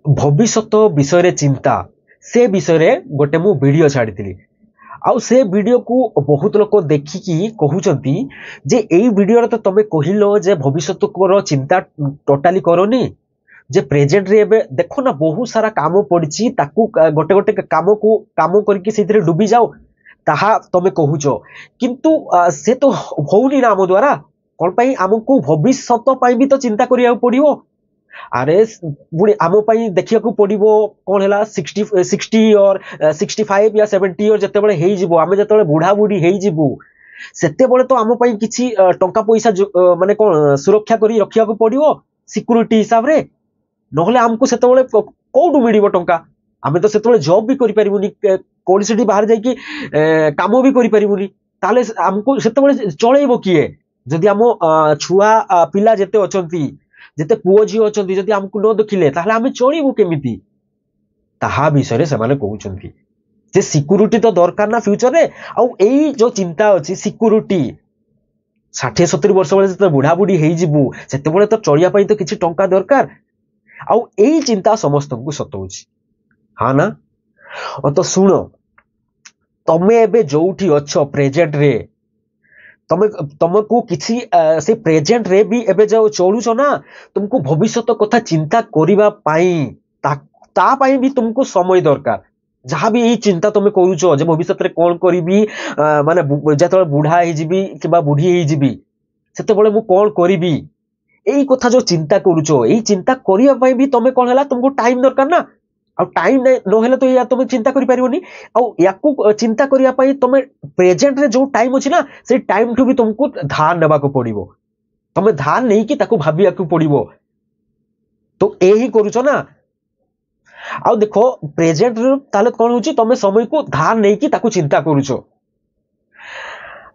भविष्यत विषय चिंता से विषय गोटे मु वीडियो छाड़ी आउ से वीडियो को बहुत लोग देखिकी कहउचंती जे एई वीडियो तो तमे कहिलो जे भविष्यत को चिंता टोटाली करनी जे प्रेजेंट रे एबे देखो ना बहुत सारा काम पड़िछि ताकू गोटे गोटे काम करके सेथिरे डूबी जाओ ताहा तमे कहूचो किंतु से तो होउनी ना हम द्वारा कोन पई हमकू भविष्यत पई भी तो चिंता करिया पड़िवो अरे बुढ़ी आम देखा पड़ो कौन है 60 और 65 या 70 और जिते आम जो बुढ़ा बुढ़ी सेते तो आम किसी टंका पैसा माने कौन सुरक्षा करी रखा पड़ो सिक्यूरीटी हिसाब रे नहले आमको से कौटू मिल टंका आम तो से जॉब भी करें कौन से बाहर जाकि काम भी करें ताले आमको से चलेब किए जदि आम छुआ पिला जेते अछंती जेते पुओ झी अछंती जदि हमको न देखिले ताहले आमे चलिबु केमिति ताहा विषय से माने कहउचंती जे सिक्यूरीटी तो दरकार ना फ्यूचर रे आ एई जो चिंता अछि सिक्यूरीटी 60-70 वर्ष बेले जते बुढ़ा बुढ़ी हेई जिबु सेते बेले तो चलिया पई तो किछि टंका दरकार आ एई चिंता समस्त को सतउछि हां ना तो सुनो तमे एबे जोउठी अछो प्रेजेंट रे तुमको किसी से प्रेजेंट रे भी एबे जो चलुछ ना तुमको भविष्यत कथा चिंता करिबा पाई ता पाई भी तुमको समय दरकार जहाँ भी यही चिंता तुम करूछ जे भविष्यत रे कौन करिबी माने जतले बुढ़ा हे जिबी किबा बुढ़ी हे जिबी सेते बेले मु कौन करिबी एई कथा जो चिंता करूछ एई चिंता करिया पाई भी तुम कौन हैला तुमको टाइम दरकार ना आ टाइम नहेले तो या तुम चिंता करि परिबोनी आ चिंता करिया पाई तुम प्रेजेंट रे जो टाइम अछि ना से टाइम ठू भी तुमको ध्यान नेबा को पड़िबो तुम ध्यान नहीं कि ताको भाबिया को पड़िबो तो एही करूछ ना आ देखो प्रेजेंट रे ताले कोन होची तुम समय को ध्यान नहीं कि ताको चिंता करूछ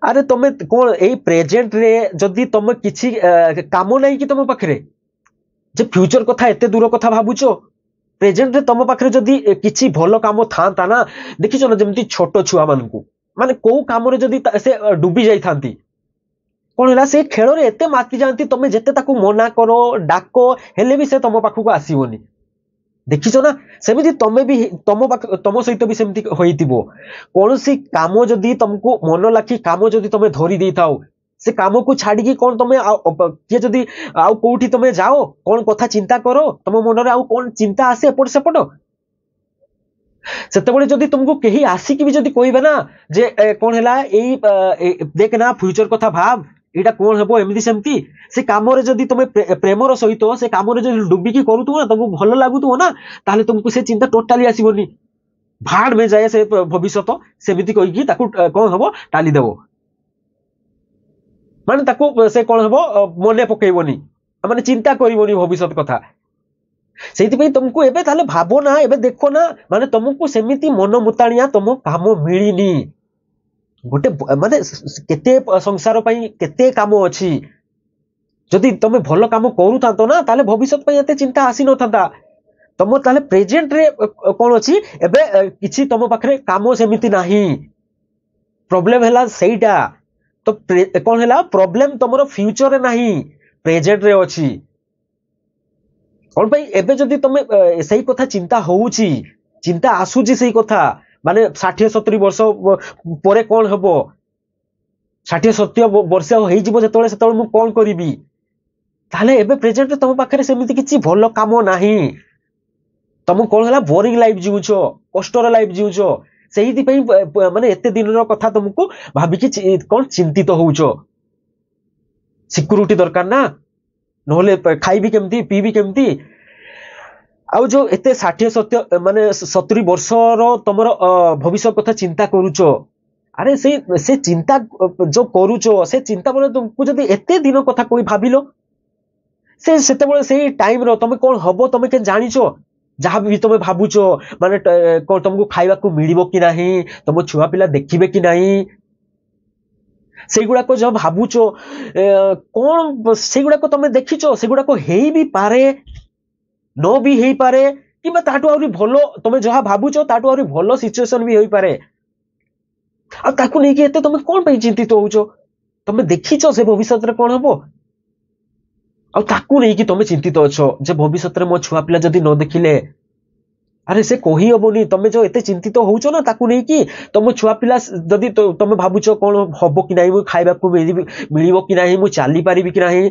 अरे तुम कोन एई प्रेजेंट रे जदी तुम किछि काम नहीं कि तुम पाखरे जे फ्यूचर कथा एते दूर कथा भाबुचो प्रेजेंट रे तुम पाखरे जदी किछि भलो काम थांता ना देखिछो ना जेमति छोटो छुआ मानकू माने को काम रे जदी से डूबी जाई थांती कोन हला से खेल रे एते माती जानती तुम जेते ताकू मना करो डाको हेले भी से तुम पाखकू आसीबोनी देखिछो ना सेमिति तमे भी तम सहित भी सेमिति होइतिबो कोनसी काम जदी तुमको मन लाखी काम जदी तुम धरी देई थाओ से काम को छाड़ी की कौन तुम किए जदी आउ कोठी तुम जाओ कौन कथा चिंता करो तुम मन रे आउ कौन चिंता आसे एपट सेपट सेते बळे जदी तुमको केही आसी की भी जदी कहबे ना जे कौन हैला एई देख ना फ्यूचर कथा भाव एटा कौन हेबो एमिति सेमती से काम रे जदी तुम प्रेमर सहित से काम रे जदी डुबी की करूतु ना तुमको भलो लागुतु ना ताले तुमको से चिंता टोटली आसीबोनी भाड़ में जाए से भविष्यत सेमिति कहि की ताकू कौन हेबो टाली देबो माने ताकू से कौन हेबो मने पकेइबोनी माने चिंता करिबोनी भविष्यत कथा सेति पई तुमको एबे ताले भाबो ना एबे देखो ना माने तुमको सेमिति मन मुताणिया तुम काम मिलिनी गोटे माने केते संसार पई केते काम अछि जदि तुम भलो काम करू थांतो ना ताले भविष्यत पई एते चिंता आसी न थांता तुम ताले प्रेजेंट रे कोन अछि एबे किछि तुम पाखरे काम सेमिति नाही प्रॉब्लम हैला सेइटा तो कौन है प्रॉब्लम तुम फ्यूचर रे नहीं प्रेजेंट रे अछि कौन भाई एबे जदी तुम सही कथा चिंता होउची चिंता आसुची सही कथा माने 60-70 वर्ष परे कौन हेबो 60-70 वर्ष होई जिवो जेतोले सेतोले मु कौन करिवि ताले एबे प्रेजेंट रे तुम पाखरे सेमिति किछि भलो काम नाही तुम कौन हैला बोरिंग लाइफ जीउछो कष्टर लाइफ जीउछो सेही पई माने एते दिन रो कथा तुमको भाबी कि कौन चिंतित होउछो सिक्यूरिटी दरकार ना नहले खाइबी केमती पीबी केमती आउ जो एते 60-70 माने 70 वर्ष रो तमरो भविष्य कथा चिंता करूछो अरे से चिंता जो करूछो से चिंता बोले तुमको जदी एते दिन कथा कोई भाबिलो से सेते बोले सेही टाइम रो तुम कोन हबो तुम के जानिछो जहाँ भी तुम भाबुचो माने कौन तुमको खाइबा को मिलिबो कि नाही तुम छुआ पिला देखिबे कि नाही सेगुड़ा को जब भाबुचो कौन सेगुड़ा को तुम देखिचो सेगुड़ा को हेई भी पारे न भी हेई पारे कि ताटू आउरी भलो तुम जहाँ भाबुचो ताटू आउरी भलो सिचुएशन भी होई पारे आ ताकू नै कि एते तुम कोन पई चिंतित होउचो तुम देखिचो से भविष्य रे कोन हबो ଆଉ ତାକୁ ନେଇକି ତମେ ଚିନ୍ତିତ ଅଛ ଯେ ଭବିଷ୍ୟତରେ ମୋ ଛୁଆ ପିଲା ଯଦି ନ ଦେଖିଲେ, ଆରେ ସେ କହି ହବନି। ତମେ ଯୋଉ ଏତେ ଚିନ୍ତିତ ହଉଛ ନା ତାକୁ ନେଇକି, ତମ ଛୁଆ ପିଲା ଯଦି ତମେ ଭାବୁଛ କଣ ହବ କି ନାହିଁ, ମୁଁ ଖାଇବାକୁ ମିଳିବ କି ନାହିଁ, ମୁଁ ଚାଲିପାରିବି କି ନାହିଁ,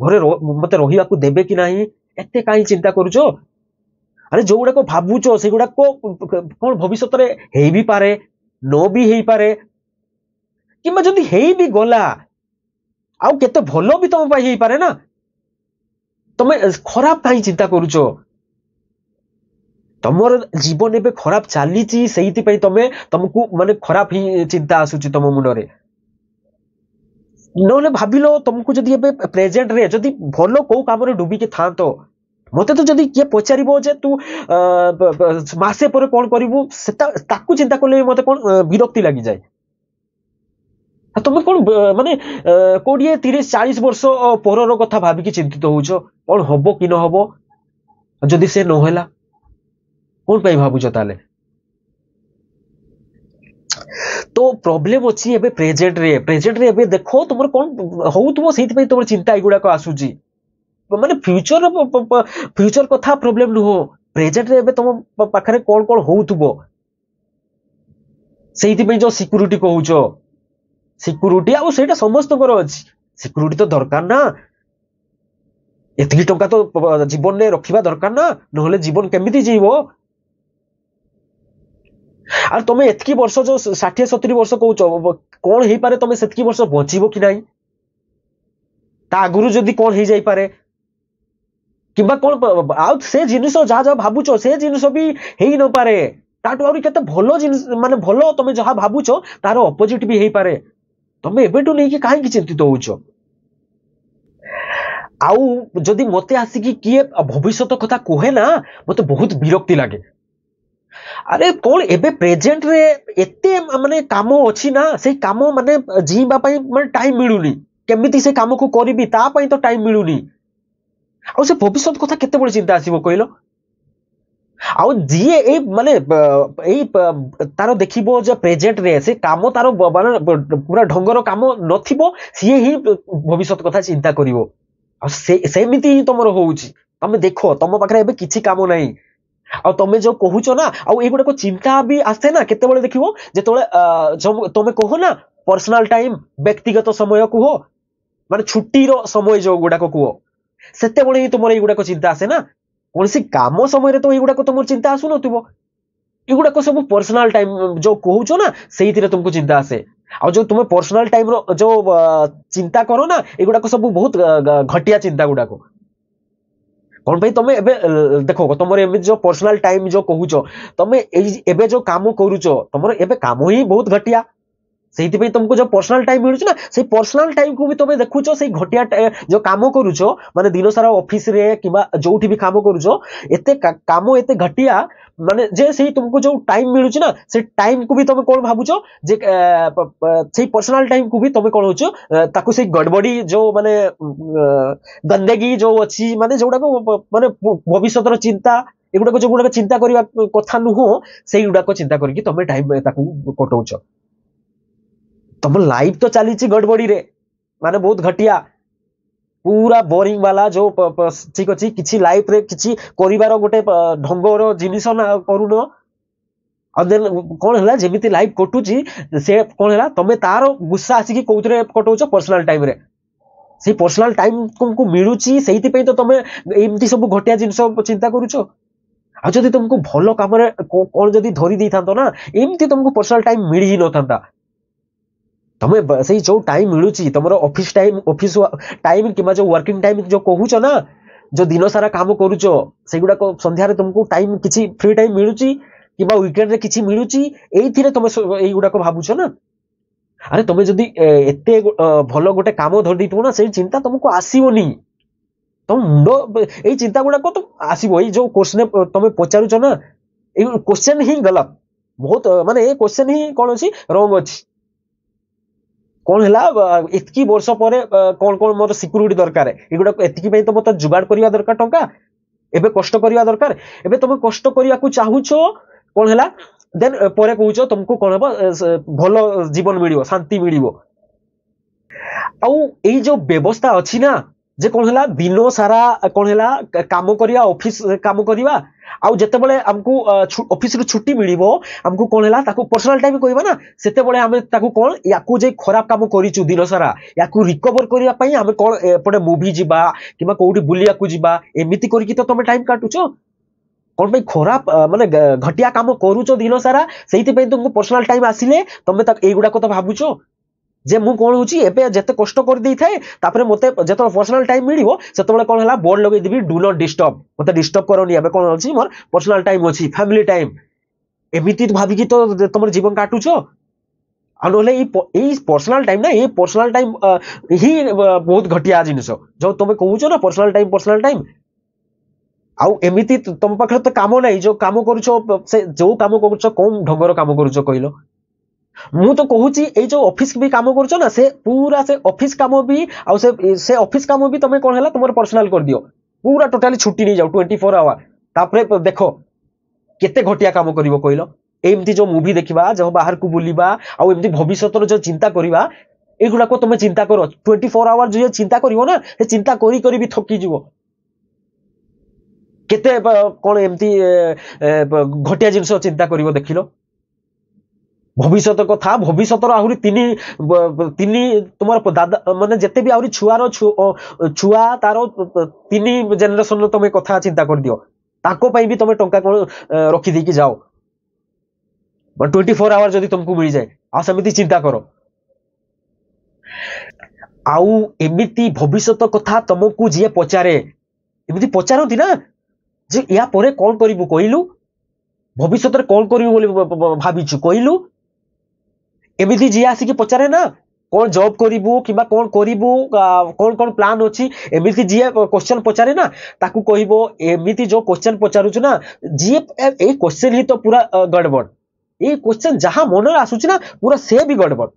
ଘରେ ମତେ ରହିବାକୁ ଦେବେ କି ନାହିଁ, ଏତେ କାହିଁ ଚିନ୍ତା କରୁଛ? ଆରେ ଯୋଉଗୁଡାକ ଭାବୁଛ ସେଗୁଡାକ କଣ ଭବିଷ୍ୟତରେ ହେଇ ବି ପାରେ, ନ ବି ହେଇପାରେ, କିମ୍ବା ଯଦି ହେଇ ବି ଗଲା ଆଉ କେତେ ଭଲ ବି ତମ ପାଇଁ ହେଇପାରେ ନା। ତମେ ଖରାପ କାହିଁ ଚିନ୍ତା କରୁଛ? ତମର ଜୀବନ ଏବେ ଖରାପ ଚାଲିଛି, ସେଇଥିପାଇଁ ତମକୁ ମାନେ ଖରାପ ହିଁ ଚିନ୍ତା ଆସୁଛି ତମ ମୁଣ୍ଡରେ। ନହେଲେ ଭାବିଲ ତମକୁ ଯଦି ଏବେ ପ୍ରେଜେଣ୍ଟରେ ଯଦି ଭଲ କୋଉ କାମରେ ଡୁବିକି ଥାଆନ୍ତ, ମତେ ତ ଯଦି କିଏ ପଚାରିବ ଯେ ତୁ ମାସେ ପରେ କଣ କରିବୁ, ସେଟା ତାକୁ ଚିନ୍ତା କଲେ ମତେ କଣ ବିରକ୍ତି ଲାଗିଯାଏ। ତମେ କଣ ମାନେ 20, 30, 40 ବର୍ଷ ପରର କଥା ଭାବିକି ଚିନ୍ତିତ ହଉଛ କଣ ହବ କି ନହବ, ଯଦି ସେ ନହେଲା କଣ ପାଇଁ ଭାବୁଛ ତାହେଲେ? ତ ପ୍ରୋବ୍ଲେମ ଅଛି ଏବେ ପ୍ରେଜେଣ୍ଟରେ ଏବେ ଦେଖ ତମର କଣ ହଉଥିବ, ସେଇଥିପାଇଁ ତମର ଚିନ୍ତା ଏଗୁଡାକ ଆସୁଛି। ମାନେ ଫ୍ୟୁଚର କଥା ପ୍ରୋବ୍ଲେମ ନୁହଁ, ପ୍ରେଜେଣ୍ଟରେ ଏବେ ତମ ପାଖରେ କଣ କଣ ହଉଥିବ, ସେଇଥିପାଇଁ ଯୋଉ ସିକ୍ୟୁରିଟି କହୁଛ, ସିକ୍ୟୁରିଟି ଆଉ ସେଇଟା ସମସ୍ତଙ୍କର ଅଛି। ସିକ୍ୟୁରିଟି ତ ଦରକାର ନା, ଏତିକି ଟଙ୍କା ତ ଜୀବନରେ ରଖିବା ଦରକାର ନା, ନହେଲେ ଜୀବନ କେମିତି ଯିବ? ଆଉ ତମେ ଏତିକି ବର୍ଷ ଯୋଉ 60, 70 ବର୍ଷ କହୁଛ, କଣ ହେଇପାରେ ତମେ ସେତିକି ବର୍ଷ ବଞ୍ଚିବ କି ନାହିଁ, ତା ଆଗରୁ ଯଦି କଣ ହେଇଯାଇପାରେ, କିମ୍ବା କଣ ଆଉ ସେ ଜିନିଷ ଯାହା ଯାହା ଭାବୁଛ ସେ ଜିନିଷ ବି ହେଇ ନପାରେ, ତାଠୁ ଆହୁରି କେତେ ଭଲ ଜିନିଷ, ମାନେ ଭଲ ତମେ ଯାହା ଭାବୁଛ ତାର ଅପୋଜିଟ ବି ହେଇପାରେ। ତମେ ଏବେଠୁ ନେଇକି କାହିଁକି ଚିନ୍ତିତ ହଉଛ? ଆଉ ଯଦି ମତେ ଆସିକି କିଏ ଭବିଷ୍ୟତ କଥା କୁହେ ନା, ମତେ ବହୁତ ବିରକ୍ତି ଲାଗେ। ଆରେ କଣ ଏବେ ପ୍ରେଜେଣ୍ଟରେ ଏତେ ମାନେ କାମ ଅଛି ନା, ସେଇ କାମ ମାନେ ଜିଇବା ପାଇଁ ମାନେ ଟାଇମ ମିଳୁନି, କେମିତି ସେ କାମକୁ କରିବି ତା ପାଇଁ ତ ଟାଇମ ମିଳୁନି। ଆଉ ସେ ଭବିଷ୍ୟତ କଥା କେତେବେଳେ ଚିନ୍ତା ଆସିବ କହିଲ? ଆଉ ଯିଏ ଏଇ ମାନେ ଏଇ ତାର ଦେଖିବ ଯେ ପ୍ରେଜେଣ୍ଟରେ ସେ କାମ ତାର ମାନେ ପୁରା ଢଙ୍ଗର କାମ ନଥିବ, ସିଏ ହିଁ ଭବିଷ୍ୟତ କଥା ଚିନ୍ତା କରିବ। ଆଉ ସେମିତି ହିଁ ତମର ହଉଛି। ତମେ ଦେଖ ତମ ପାଖରେ ଏବେ କିଛି କାମ ନାହିଁ, ଆଉ ତମେ ଯୋଉ କହୁଛ ନା, ଆଉ ଏଇଗୁଡାକ ଚିନ୍ତା ବି ଆସେ ନା କେତେବେଳେ ଦେଖିବ, ଯେତେବେଳେ ତମେ କହ ନା ପର୍ସନାଲ ଟାଇମ, ବ୍ୟକ୍ତିଗତ ସମୟ କୁହ, ମାନେ ଛୁଟିର ସମୟ ଯୋଉ ଗୁଡାକ କୁହ, ସେତେବେଳେ ହିଁ ତୁମର ଏଇଗୁଡାକ ଚିନ୍ତା ଆସେ ନା। କୌଣସି କାମ ସମୟରେ ତ ଏଇଗୁଡାକ ତମର ଚିନ୍ତା ଆସୁନଥିବ। ଏଗୁଡାକ ସବୁ ପର୍ସନାଲ ଟାଇମ ଯୋଉ କହୁଛ ନା, ସେଇଥିରେ ତୁମକୁ ଚିନ୍ତା ଆସେ। ଆଉ ଯୋଉ ତୁମେ ପର୍ସନାଲ ଟାଇମ ର ଯୋଉ ଚିନ୍ତା କର ନା, ଏଗୁଡାକ ସବୁ ବହୁତ ଘଟିଆ ଚିନ୍ତା ଗୁଡାକ। କଣ ପାଇଁ ତମେ ଏବେ ଦେଖ ତମର ଏମିତି ଯୋଉ ପର୍ସନାଲ ଟାଇମ ଯୋଉ କହୁଛ, ତମେ ଏଇ ଏବେ ଯୋଉ କାମ କରୁଛ ତମର ଏବେ କାମ ହିଁ ବହୁତ ଘଟିଆ, ସେଇଥିପାଇଁ ତମକୁ ଯୋଉ ପର୍ସନାଲ ଟାଇମ ମିଳୁଛି ନା, ସେଇ ପର୍ସନାଲ ଟାଇମକୁ ବି ତମେ ଦେଖୁଛ ସେଇ ଘଟିଆ ଯୋଉ କାମ କରୁଛ, ମାନେ ଦିନ ସାରା ଅଫିସରେ କିମ୍ବା ଯୋଉଠି ବି କାମ କରୁଛ, ଏତେ କାମ ଏତେ ଘଟିଆ, ମାନେ ଯେ ସେଇ ତୁମକୁ ଯୋଉ ଟାଇମ ମିଳୁଛି ନା, ସେ ଟାଇମକୁ ବି ତମେ କଣ ଭାବୁଛ ଯେ ସେଇ ପର୍ସନାଲ ଟାଇମକୁ ବି ତମେ କଣ ହଉଛ, ତାକୁ ସେଇ ଗଡବଡି ଯୋଉ ମାନେ ଗନ୍ଦେଗୀ ଯୋଉ ଅଛି, ମାନେ ଯୋଉଟାକୁ ମାନେ ଭବିଷ୍ୟତର ଚିନ୍ତା, ଏଗୁଡାକ ଯୋଉଗୁଡାକ ଚିନ୍ତା କରିବା କଥା ନୁହଁ, ସେଇଗୁଡାକ ଚିନ୍ତା କରିକି ତମେ ଟାଇମ ତାକୁ କଟଉଛ। ତମ ଲାଇଫ ତ ଚାଲିଛି ଗଡବଡିରେ, ମାନେ ବହୁତ ଘଟିଆ, ପୁରା ବୋରିଂ ବାଲା, ଯୋଉ ଠିକ ଅଛି କିଛି ଲାଇଫରେ କିଛି କରିବାର ଗୋଟେ ଢଙ୍ଗର ଜିନିଷ ନା କରୁନ। ଆଉ ଦେନ କଣ ହେଲା, ଯେମିତି ଲାଇଫ କଟୁଛି ସେ କଣ ହେଲା, ତମେ ତାର ଗୁସ୍ସା ଆସିକି କୋଉଥିରେ କଟଉଛ, ପର୍ସନାଲ ଟାଇମରେ। ସେଇ ପର୍ସନାଲ ଟାଇମ ତୁମକୁ ମିଳୁଛି, ସେଇଥିପାଇଁ ତ ତମେ ଏମିତି ସବୁ ଘଟିଆ ଜିନିଷ ଚିନ୍ତା କରୁଛ। ଆଉ ଯଦି ତୁମକୁ ଭଲ କାମରେ କଣ ଯଦି ଧରି ଦେଇଥାନ୍ତ ନା, ଏମିତି ତମକୁ ପର୍ସନାଲ ଟାଇମ ମିଳି ହିଁ ନଥାନ୍ତା। ତମେ ସେଇ ଯୋଉ ଟାଇମ ମିଳୁଛି ତମର ଅଫିସ ଟାଇମ କିମ୍ବା ଯୋଉ ୱାର୍କିଂ ଟାଇମ ଯୋଉ କହୁଛ ନା, ଯୋଉ ଦିନ ସାରା କାମ କରୁଛ, ସେଗୁଡାକ ସନ୍ଧ୍ୟାରେ ତମକୁ ଟାଇମ କିଛି ଫ୍ରି ଟାଇମ ମିଳୁଛି କିମ୍ବା ୱିକେଣ୍ଡରେ କିଛି ମିଳୁଛି, ଏଇଥିରେ ତମେ ଏଇଗୁଡାକ ଭାବୁଛ ନା। ଆରେ ତମେ ଯଦି ଏତେ ଭଲ ଗୋଟେ କାମ ଧରି ଦେଇଥିବ ନା, ସେଇ ଚିନ୍ତା ତମକୁ ଆସିବନି। ତମ ମୁଣ୍ଡ ଏଇ ଚିନ୍ତା ଗୁଡାକ ତ ଆସିବ, ଏଇ ଯୋଉ କୋଶ୍ଚେନ ତମେ ପଚାରୁଛ ନା, ଏଇ କୋଶ୍ଚେନ ହିଁ ଗଲତ, ବହୁତ ମାନେ ଏ କୋଶ୍ଚେନ ହିଁ କଣ ଅଛି, ରଙ୍ଗ ଅଛି। କଣ ହେଲା, ଏତିକି ବର୍ଷ ପରେ କଣ କଣ ମୋର ସିକ୍ୟୁରିଟି ଦରକାର, ଏଗୁଡାକ ଏତିକି ପାଇଁ ତ ମତେ ଯୁଗାଡ କରିବା ଦରକାର ଟଙ୍କା, ଏବେ କଷ୍ଟ କରିବା ଦରକାର। ଏବେ ତମେ କଷ୍ଟ କରିବାକୁ ଚାହୁଁଛ, କଣ ହେଲା, ଦେନ ପରେ କହୁଛ ତମକୁ କଣ ହବ, ଭଲ ଜୀବନ ମିଳିବ, ଶାନ୍ତି ମିଳିବ। ଆଉ ଏଇ ଯୋଉ ବ୍ୟବସ୍ଥା ଅଛି ନା, जे कौन है दिन सारा कौन है काम करिया ऑफिस काम करिया आउ जेतेबेले हमको ऑफिस रु छुट्टी मिलिबो हमको कौन है ताकू पर्सनल टाइम कहबा ना सेतेबेले हमें ताकू कौन याकू जे खराब काम करिचु दिन सारा याकू रिकवर करिया पई हमें कौन एपटे मूवी जिबा किबा कोउडी बुलिया को जिबा एमिति करिकि तो तमे टाइम काटुचो कौन पे खराब माने घटिया काम करूचो दिन सारा सेहिति पे तुमको पर्सनल टाइम आसिले तमे तक एगुडा को तो भाबुचो जे मु कोन होची एबे जते कष्ट कर देई थाए तापरे मते जते पर्सनल टाइम मिलिबो सेतबेले कोन हला बोर्ड लगै दिबी डू नॉट डिस्टर्ब मते डिस्टर्ब करनी एबे कोन होची मोर पर्सनल टाइम होची फैमिली टाइम एमिति भाबी कि तो तमर जीवन काटुचो अनोले ई पर्सनल टाइम ना ये पर्सनल टाइम ही बहुत घटिया जिनिस जो तमे कहूचो ना पर्सनल टाइम आउ एमिति तुम पाखे तो काम नहीं जो काम करुचो से जो काम करुचो कौन ढंगर काम करुचो कहलो मु तो कहूची ए जो ऑफिस भी काम करुचो ना से पूरा से ऑफिस काम भी आउ से ऑफिस काम भी तमे कोन हला तुमर पर्सनल कर दियो पूरा टोटली छुट्टी नहीं जाओ 24 आवर तापरे देखो केते घटिया काम करिवो कहलो एमती जो मूवी देखिबा जो बाहर को बुलिबा आउ एमती भविष्यतर जो चिंता करिबा एगुडा को तुम चिंता करो 24 आवर जो चिंता करिवो ना से चिंता करी करी भी थकी जीवो केते कौन एमती घटिया जिनस चिंता करिवो देखिलो भविष्यत कथा भविष्यतर आहुरी तीन तुमर दादा माने जेते भी आहुरी छुआर छुआ तार 3 जेनेरेशन तुम कथा चिंता कर दियो ताको पई भी तुम टंका कोन रखी देकी जाओ 24 आवर जदि तुमको मिल जाए आ समिति चिंता करो आउ एमिति भविष्यत कथा तुमको जिए पचारे एमिति पचारती ना जे या परे कौन करिवु कहलु भविष्यत कौन करिवु बोली भाबिचु कहलु एमिति जी आसिक पचारे ना कौन जॉब करिवु किबा कौन करिवु कौन कौन प्लान अछि एमिति जी क्वेश्चन पचारे ना ताकू कहबो एमिति जो क्वेश्चन पचारुछु ना जी ए क्वेश्चन ही तो पूरा गड़बड़ ए क्वेश्चन जहां मन आसुछि ना पूरा से भी गड़बड़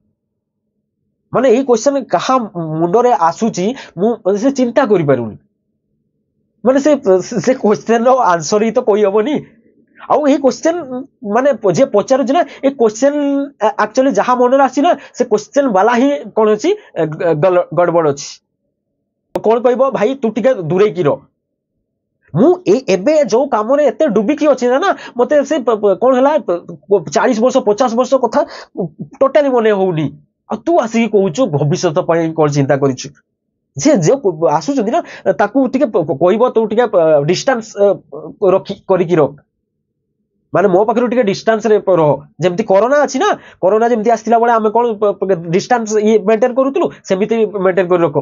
माने ए क्वेश्चन कहा मुंडरे आसुछि मु से चिंता करि पारुनी माने से क्वेश्चन रो आंसर ही तो कोई हबनी आउ ए क्वेश्चन माने जे पचारु ना ए क्वेश्चन एक्चुअली जहां मन आसी ना से क्वेश्चन वाला ही कोन अछि गड़बड़ अछि कोन कहबो भाई तू टिके दूरे की रो मु एबे जो काम रे एते डुबी की अछि ना मते से कोन हला 40 वर्ष 50 वर्ष कथा टोटली मने होउनी आ तू आसी कहूछु भविष्यत पय कोन चिंता करिछु जे जो आसुचंदी ना ताकू टिके कहबो तू टिके डिस्टेंस रखी करी की रो माने मो पाखरु टिके डिस्टेंस रे रहो जेमति कोरोना अछि ना कोरोना जेमति आस्तिला बळे हमें कोन डिस्टेंस ये मेंटेन करूतलु सेमिति मेंटेन कर रखो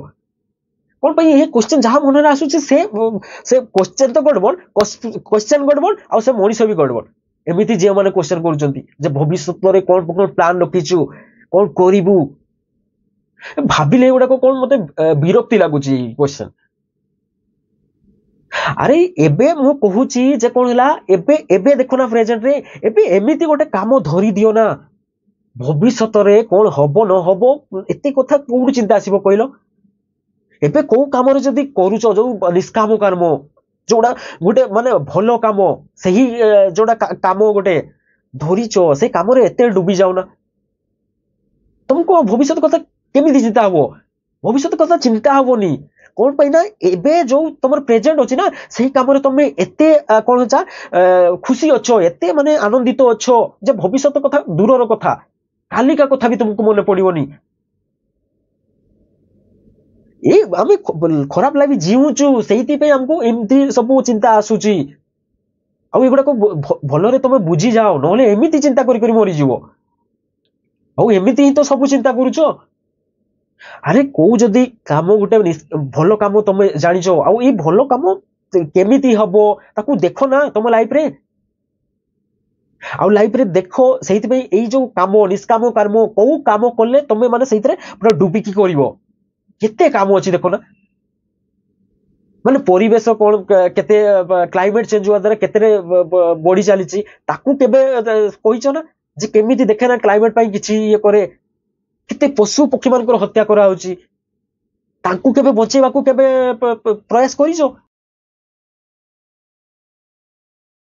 कोन पई ये क्वेश्चन जहां मन रे आसुची से क्वेश्चन तो गड़बड़ क्वेश्चन गड़बड़ आ से मनीष भी गड़बड़ एमिति जे माने क्वेश्चन करूचंती जे भविष्यत रे कोन कोन प्लान रखिछु कोन करिवु भाबिले एगुडा को कोन मते विरक्ति लागुची क्वेश्चन अरे एबे मु कहूची जे कोन हला एबे देखो ना प्रेजेंट रे एबे एमिति गोटे काम धरी दियो ना भविष्यत रे कोन हबो न हबो एते कथा कोउड चिंता आसीबो कहलो एबे को काम रे जदी करूचो जो निष्काम कर्म जोडा गोटे माने भलो काम सही जोडा काम गोटे धरिचो से काम रे एते डुबी जाउ ना तुमको भविष्यत कथा केमिति चिंता हबो भविष्यत कथा चिंता हबोनी कोन पई ना एबे जो तमर प्रेजेंट अछि ना सही काम रे तमे एते कोन होचा खुशी अछो एते माने आनंदित अछो जे भविष्यत कथा दूरर कथा कालिका कथा भी तुमको मने पड़िबोनी ए हमें खराब लाइफ जीवुचु सेहिति पे हमको एमती सब चिंता आसुची आ एगुडा को भलरे तमे बुझी जाओ नले एमिति चिंता करी करी मरि जीवो आ एमिति ही तो सब चिंता करूचो अरे को जदी काम गुटे भलो काम तमे जानिचो आ ई भलो काम केमिति हबो ताकू देखो ना तम लाइफ रे आ लाइफ रे देखो सेहिति पे एई जो काम निष्काम कर्म को काम करले तमे माने सेहिति रे पूरा डुबी की करिवो केते काम अछि देखो ना माने परिवेश कोन केते क्लाइमेट चेंज हुआ द्वारा केते बॉडी चलीची ताकू केबे कहिचो ना जे केमिति देखे ना क्लाइमेट पई किछि ये करे केते पशु पक्षी मानकर हत्या करा होची ताकू केबे बचेबा को केबे प्रयास करिजो